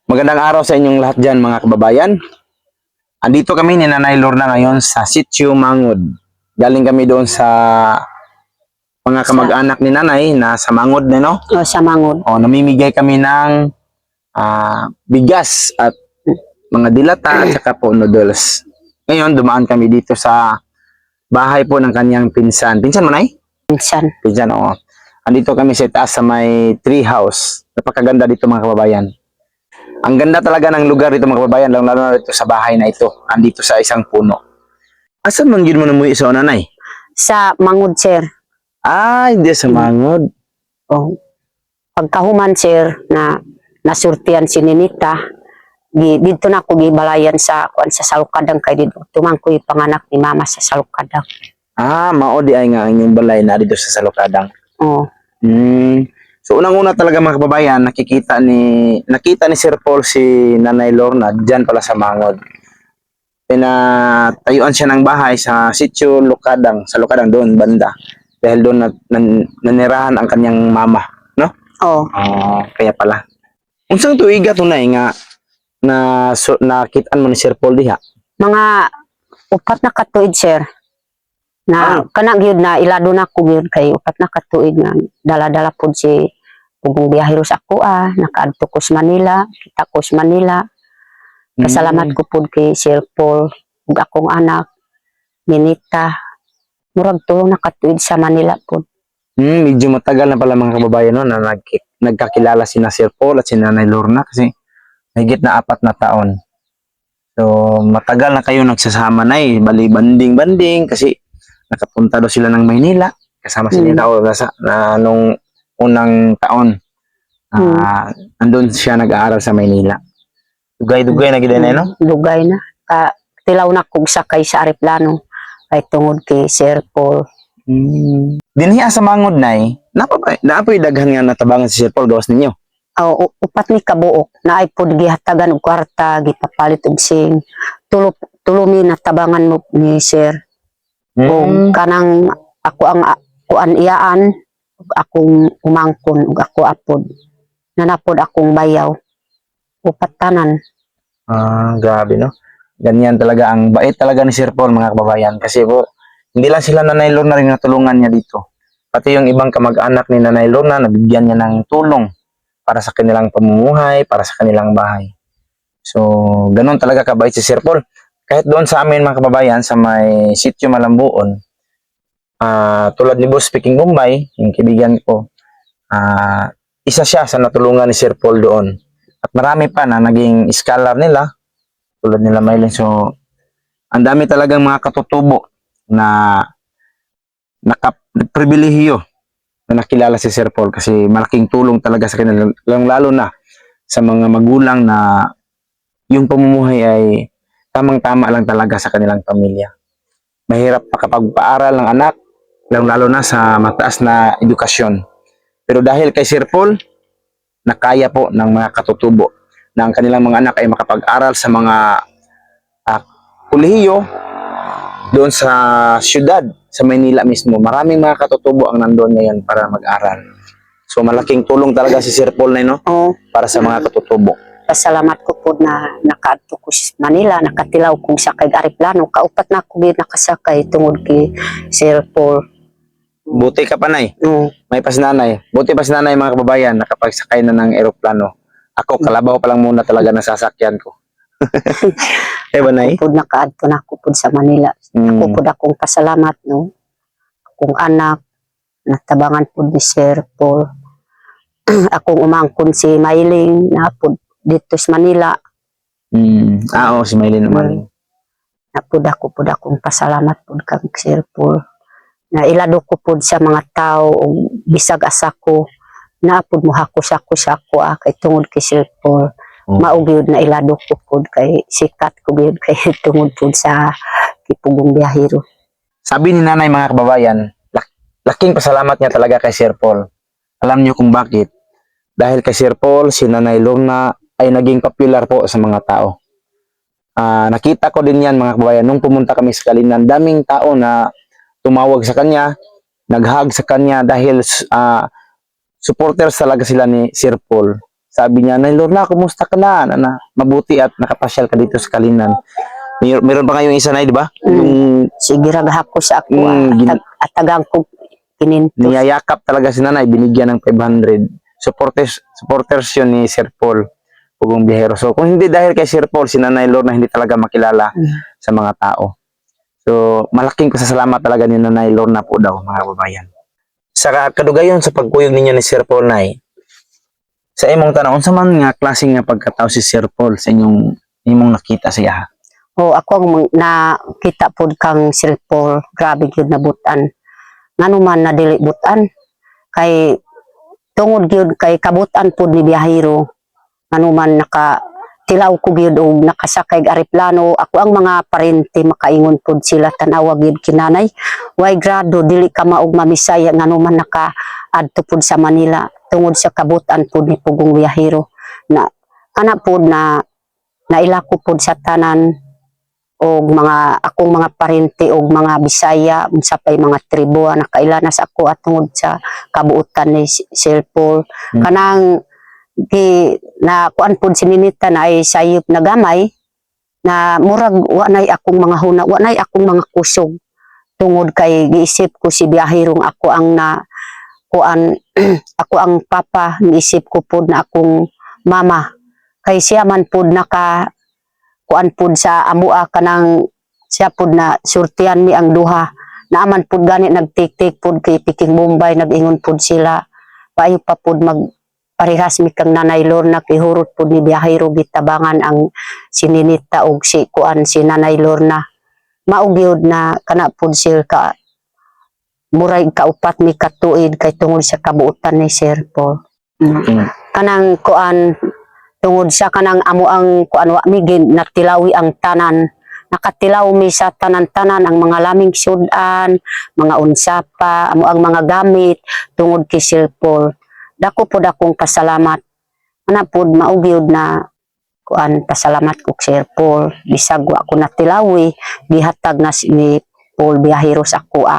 Magandang araw sa inyong lahat dyan mga kababayan. Andito kami ni Nanay Lorna ngayon sa Sitio Mangod. Galing kami doon sa mga kamag-anak ni Nanay na sa Mangod na, no? O, sa Mangod. O, namimigay kami ng bigas at mga dilata at saka po noodles. Ngayon, dumaan kami dito sa bahay po ng kanyang pinsan. Pinsan mo, Nay? Minsan. Pinsan, oo. Andito kami sa taas sa may tree house. Napakaganda dito mga kababayan. Ang ganda talaga ng lugar dito mga kababayan, lalo na dito sa bahay na ito. Andito sa isang puno. Asan man yun mo namuhi sa Nanay? Sa Mangod, sir. Ah, hindi sa Mangod. O, pagkahuman, sir, na nasurtian si Ninita, dito na ako gibalayan sa Salukadang kay dito. Tumang ko yung panganak ni Mama sa Salukadang. Ah, mao di ay nga ang inyong balay na dito sa Salukadang. O, So unang-una talaga mga kababayan, nakita ni Sir Paul si Nanay Lorna diyan pala sa Mangod. Pinatayuan siya ng bahay sa Sitio Lukadang, sa Lukadang doon banda. Dahil doon nanirahan ang kanyang mama, no? o, Kaya pala. Unsang tuiga tunay nga nakitaan mo ni Sir Paul diha? mga upat na katuig, sir. Na kanang gyud na ilado na ko gyud kay upat na katuig nga dala-dala pud si ugong biyahero sa ako nakaadto ko sa Manila, kita ko sa Manila. Pasalamat ko pud kay Sir Paul ug akong anak Ninita. Murag tulo na katuig sa Manila pud. Medyo matagal na pala mga kababayan no, na nagkakilala si Sir Paul at si Nanay Lorna kasi higit na 4 na taon. So matagal na kayo nagsasama na bali banding-banding kasi nakapunta daw sila ng Maynila kasama si Nita na nung unang taon. Andun siya nag-aaral sa Maynila. Dugay-dugay na gid no? Dugay na. Tilaw na kog sakay sa aeroplano ay tungod kay Sir Paul. Dinhi sa Mangod nay, naapoy daghan nga natabangan si Sir Paul gawas ninyo. Upat ni kabuok na ay pud gihatagan og kwarta, gipapalit og sing. Tulumi natabangan mo ni Sir. Kung kanang ako ang kuan iyaan, akong umangkon ug ako apod. Nanapod akong bayaw. Upat tanan. Grabe no. Ganyan talaga ang bait talaga ni Sir Paul mga kababayan kasi po hindi lang sila Nanay Lorna rin natulungan niya dito. Pati yung ibang kamag-anak ni Nanay Lorna nabigyan niya ng tulong para sa kanilang pamumuhay, para sa kanilang bahay. So, ganun talaga kabait si Sir Paul. Kahit doon sa amin mga kababayan sa may Sitio Malambuon, tulad ni Boss Speaking Bombay, yung kaibigan ko, isa siya sa natulungan ni Sir Paul doon. At marami pa na naging scholar nila, tulad nila Maylin. So, ang dami talagang mga katutubo na nagpribilehiyo na nakilala si Sir Paul kasi malaking tulong talaga sa kanila, lalo na sa mga magulang na yung pamumuhay ay tamang-tama lang talaga sa kanilang pamilya. Mahirap makapagpaaral ng anak, lalo na sa mataas na edukasyon. Pero dahil kay Sir Paul, nakaya po ng mga katutubo na ang kanilang mga anak ay makapag-aral sa mga kolehiyo doon sa syudad, sa Maynila mismo. Maraming mga katutubo ang nandoon ngayon para mag-aral. So malaking tulong talaga si Sir Paul na no? Para sa mga katutubo. Pasalamat ko po na nakaadto ko sa Manila, nakatilaw kong sakay aeroplano. Kaupat na ako nakasakay tungod kay Sir Paul. Buti ka pa, Nay. May pasinanay. Buti pa si Nanay mga kababayan, nakapagsakay na ng eroplano. Ako, kalabaw pa lang muna talaga nasasakyan ko. Diba, Nay? Ako po nakaadto na ako po sa Manila. Ako po akong pasalamat, no? Akong anak, natabangan po ni Sir Paul. Akong umangkon si Mailing, na po dito sa Manila. Oo, si Maylin naman. Napod akong pasalamat po kang Sir Paul. Na ilado ko po sa mga tao, bisag asa ko, naapod mo hako-sako kay tungod kay Sir Paul. Maugyod na ilado ko po kay sikat ko gyud kay tungod po sa kipugong biyahero. Sabi ni Nanay mga kababayan, laking pasalamat niya talaga kay Sir Paul. Alam niyo kung bakit? Dahil kay Sir Paul, si Nanay Lorna ay naging popular po sa mga tao. Nakita ko din yan mga kababayan nung pumunta kami sa Kalinan. Daming tao na tumawag sa kanya, nag-hug sa kanya dahil supporters talaga sila ni Sir Paul Sabi niya, Nay Lorna, kumusta ka na? Mabuti at nakapasyal ka dito sa Kalinan. Meron pa ngayong isa, Nay, di ba? Yung Sige ragahap ko sa ako atagang ko kinintos. niyayakap talaga si Nanay, binigyan ng 500. Supporters yun ni Sir Paul, Pugong Biyahero. So, kung hindi dahil kay Sir Paul, si Nanay Lorna hindi talaga makilala sa mga tao. So, malaking pasasalamat talaga ni Nanay Lorna po daw, mga kababayan. Sa kadugayon sa pagkuyog ninyo ni Sir Paul, Nay, sa imong tanong, unsa man nga klaseng nga pagkatao si Sir Paul sa imong nakita siya? O ako ang nakita pod kang Sir Paul, grabe gyud na butan. Ngano man na dili butan kay tungod gyud kay kabutan pod ni biyahero. Ngano man tilaw ko gyud og nakasakay og aeroplano, ako ang mga parente makaingon pod sila tanawa gyud kinanay. Way grado dili ka maog mamisaya ngano man adto pod sa Manila tungod sa kabutan pod ni Pugong Biyahero. Na kana pod na nailako pod sa tanan og akong mga parente og mga Bisaya unsa pay mga tribo nakailanas ako at tungod sa kabuutan ni Sir Paul. Kanang na kuan pod sininita na ay sayop na gamay na murag wa nay akong mga huna, wa nay akong mga kusog tungod kay giisip ko si biyahirong ako ang kuan ako ang papa, giisip ko pod na akong mama kay siya man pod kuan pod sa amua kanang siya pod na surtian mi ang duha naaman pod gani nagtik-tik pod kay Piking Bombay, nag-ingon pod sila payo pa pod parehas mi kang Nanay Lorna kay hurot pod ni biyahero gitabangan ang sininita og si Nanay Lorna. Mao gyud na kana pod sir ka muray kaupat mi katuig kay tungod sa kabuutan ni Sir Paul. Kanang kuan tungod sa kanang amo ang kuan wa mi natilawi ang tanan, nakatilaw mi sa tanan-tanan ang mga laming sudan, mga unsapa, amo ang mga gamit tungod kay Sir Paul. Dako pod akong pasalamat. Ana pod mao gyud na kuan pasalamat ko Sir Paul. Bisag wa ko natilawi, gihatag na ni Paul Biyahero sa ako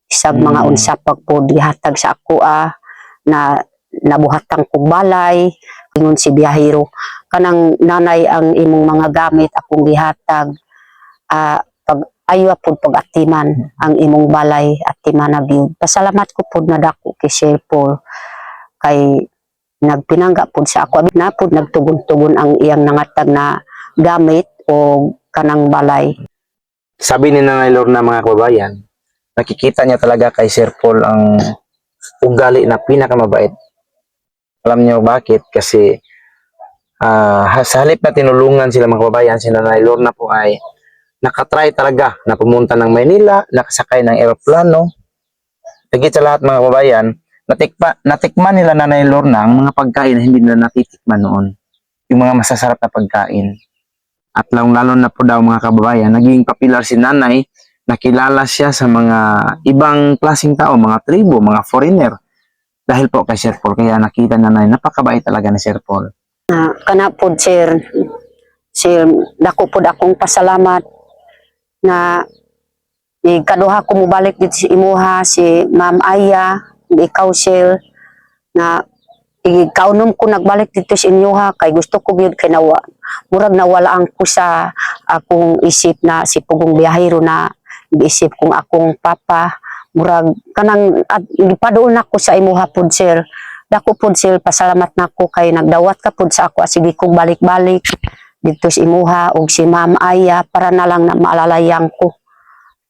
Bisag mga unsapag pod gihatag sa ako na nabuhatang kog balay, ingon si biyahero. Kanang nanay ang imong mga gamit akong gihatag. Pag ayo pod pag-atiman ang imong balay atiman na gyud. Pasalamat ko pod na dako kay Sir Paul kay nagpinangga pod sa ako na pod nagtugon-tugon ang iyang nangatag na gamit o kanang balay. Sabi ni Nanay Lorna, mga kababayan, nakikita niya talaga kay Sir Paul ang ugali na pinakamabait. Alam niyo bakit? Kasi sa halip na tinulungan sila mga kababayan, si Nanay Lorna po ay nakatry talaga na pumunta ng Maynila, nakasakay ng eroplano. Higit sa lahat mga kababayan, natikman nila Nanay Lorna ang mga pagkain na hindi nila natitikman noon. Yung mga masasarap na pagkain. At lalo na po daw mga kababayan, naging popular si Nanay, nakilala siya sa mga ibang klaseng tao, mga tribo, mga foreigner. Dahil po kay Sir Paul, kaya nakita na napakabait talaga ni Sir Paul. Kana po Sir, dako po akong pasalamat na ikaduha ko mubalik dito si imuha, si Ma'am Aya, ikaw Sir, na ikaunom ko nagbalik dito sa inyoha kay gusto ko gyud kay murag nawalaan ko sa akong isip na si Pugong Biyahero na giisip kong akong papa murag kanang gipaduol nako sa imuha pod Sir. Dako pod Sir pasalamat nako kay nagdawat ka pod sa ako sige kong balik-balik dito sa imuha og si Ma'am Aya para na lang na maalalayang ko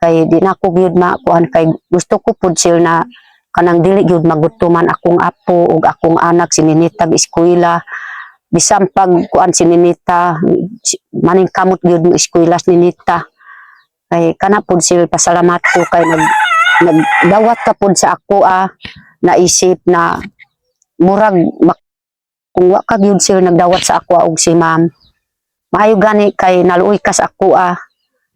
kay di na ko gyud makuan kay gusto ko pod Sir na kanang dili gyud magutuman akong apo ug akong anak sininitag eskwela bisan pag kuan sininita maning kamot gyud mo eskwela sininita kay kana pod Sir pasalamat ko kay nagdawat ka pod sa ako naisip na murag kung wa ka gyud Sir nagdawat sa ako og si Ma'am maayo gani kay naluoy ka sa ako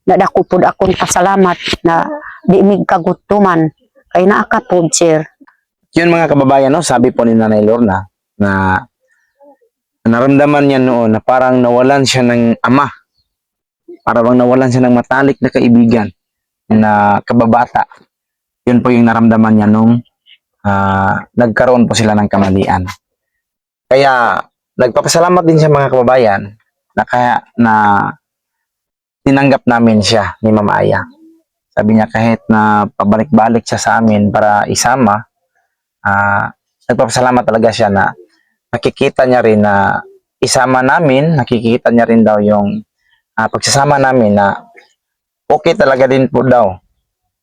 nadako pod akong pasalamat na di mig kagutuman kay naa ka pod Sir. Yun mga kababayan, no? Sabi po ni Nanay Lorna na naramdaman niya noon na parang nawalan siya ng ama. Parang nawalan siya ng matalik na kaibigan na kababata. Yun po yung naramdaman niya nung nagkaroon po sila ng kamalian. Kaya nagpapasalamat din siya mga kababayan na kaya na tinanggap namin siya ni Mama Aya. Sabi niya kahit na pabalik-balik siya sa amin para isama, nagpapasalamat talaga siya na nakikita niya rin na isama namin, nakikita niya rin daw yung pagsasama namin na okay talaga din po daw.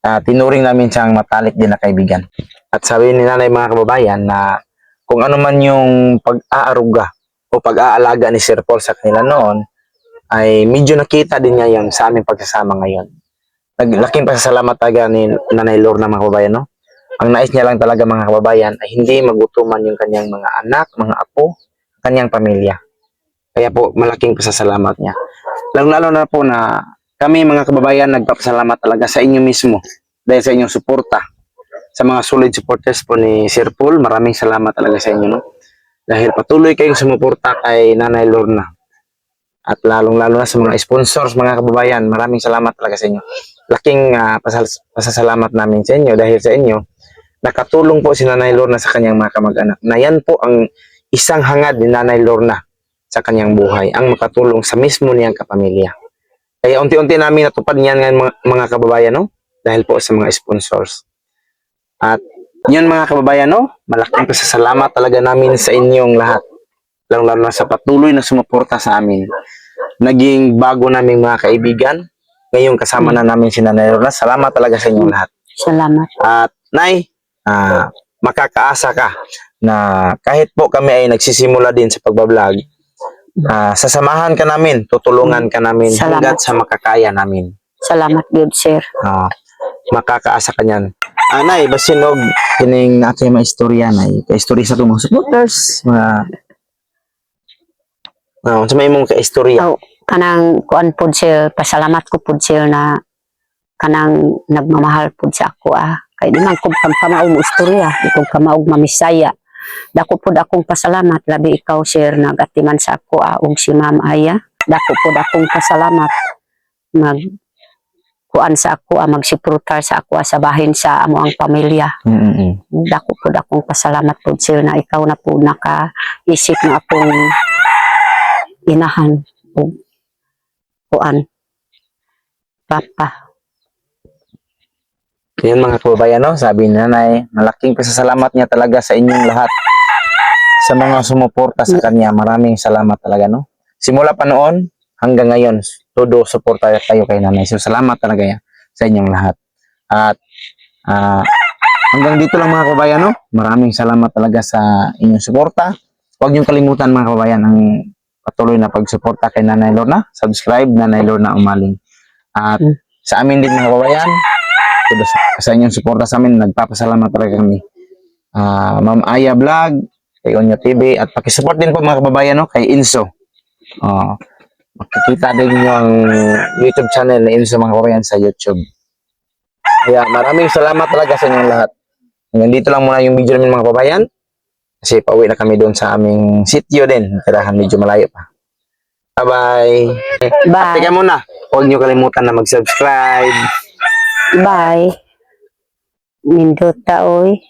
Tinuring namin siyang matalik din na kaibigan. At sabi ni nanay mga kababayan na kung ano man yung pag-aaruga o pag-aalaga ni Sir Paul sa kanila noon, ay medyo nakita din niya yung sa aming pagsasama ngayon. Naglaking pasasalamat talaga ni Nanay Lorna mga kababayan, no? Ang nais niya lang talaga mga kababayan ay hindi magutuman yung kanyang mga anak, mga apo, kanyang pamilya. Kaya po malaking pasasalamat niya. Lalo na po na kami mga kababayan nagpapasalamat talaga sa inyo mismo dahil sa inyong suporta. Sa mga solid supporters po ni Sir Paul, maraming salamat talaga sa inyo, no? Dahil patuloy kayong sumuporta kay Nanay Lorna. At lalong-lalo na sa mga sponsors, mga kababayan, maraming salamat talaga sa inyo. Laking pasasalamat namin sa inyo dahil sa inyo, nakatulong po si Nanay Lorna sa kanyang mga kamag-anak. Na yan po ang isang hangad ni Nanay Lorna sa kanyang buhay, ang makatulong sa mismo niyang kapamilya. Kaya unti-unti namin natupad niyan ngayon mga kababayan, no? Dahil po sa mga sponsors. At yun mga kababayan, no? Malaking pasasalamat talaga namin sa inyong lahat. Lalo na sa patuloy na sumuporta sa amin. Naging bago namin mga kaibigan. Ngayon kasama na namin si Nanay Lorna. Salamat talaga sa inyong lahat. Salamat. At Nay, makakaasa ka na kahit po kami ay nagsisimula din sa pagbablog, sasamahan ka namin, tutulungan ka namin hanggat sa makakaya namin. Salamat good sir. Makakaasa ka niyan. Nay, basin og kining natin mga istorya na ka-istorya sa mga supporters, sa may mong ka-istorya. Kanang kuan pud sir, pasalamat ko pud sir na kanang nagmamahal pud sa ako kay di man ko kamaog mo istorya, di ko kamaog mamisaya. Dako pud akong pasalamat labi ikaw sir nagatiman sa ako ug si Ma'am Aya. Dako pud akong pasalamat mag kuan sa ako magsiportar sa ako sa bahin sa amo ang pamilya. Dako pud akong pasalamat pud sir na ikaw na pud naka-isip na akong inahan o kuan papa. Yan mga kababayan, no? Sabi ni Nanay, malaking pasasalamat niya talaga sa inyong lahat. Sa mga sumuporta sa kanya, maraming salamat talaga, no? Simula pa noon hanggang ngayon, todo suporta kayo kay Nanay. So salamat talaga yan sa inyong lahat. At hanggang dito lang mga kababayan, no? Maraming salamat talaga sa inyong suporta. Huwag niyong kalimutan mga kababayan ang patuloy na pagsuporta kay Nanay Lorna. Subscribe Nanay Lorna Umaling. At sa amin din mga kababayan, sa inyong suporta sa amin, nagpapasalamat talaga kami. Ma'am Aya Vlog, kay Onyo TV, at pakisupport din po mga kababayan, no, kay Inso. Makikita din yung YouTube channel na Inso mga kababayan sa YouTube. Kaya maraming salamat talaga sa inyong lahat. Hanggang dito lang muna yung video namin mga kababayan. Kasi pauwi na kami doon sa aming sitio din. Tirahan medyo malayo pa. Bye-bye. Bye. Teka muna, huwag niyo kalimutan na mag-subscribe. Bye. Mindot ta oy.